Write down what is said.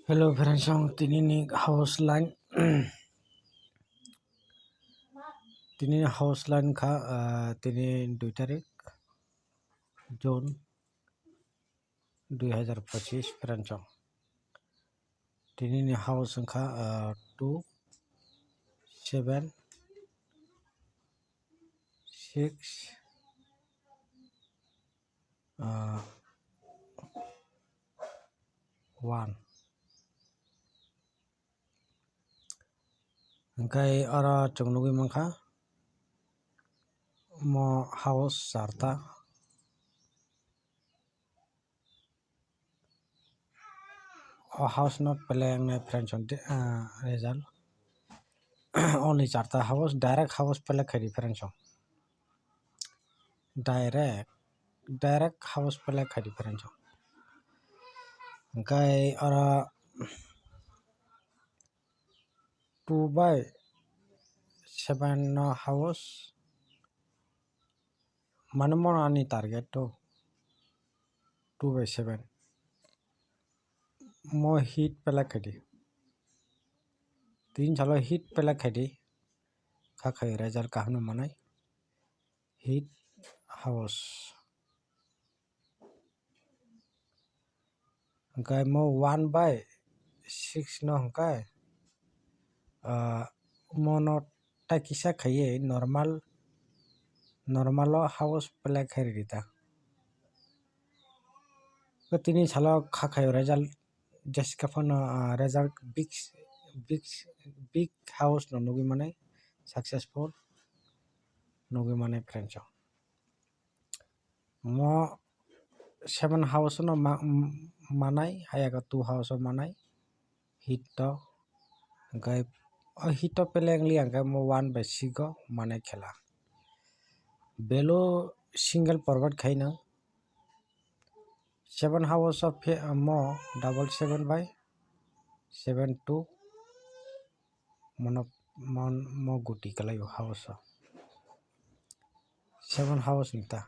Hello friends, tinini house line tinini house line kha tini 2 তারিখ June 2025 friends tinini house kha 2 7 6 1 angkai ara chungnugi mangkha mo house sarta house not playing my friends result only charta house direct house pala khari friends direct house pala khari friends angkai ara 2/7 no house manomon ani target to 2/7 mo hit pela khadi 3 chalo hit pela khadi khakai result kahno manai hit house angkai mo 1/6 no angkai mono takisa khaye normal house pela khari rita ko tini chalo khakai result jaska phano result big house no nugi manai successful nugi manai friends mo 7 house no manai hayaga 2 house manai hit to angkai hit to pelengli angkai mo 1/6 go manai khela belo single forward khaina 7 house of mo double 7/7 2 mo guti kalai house 7 house nita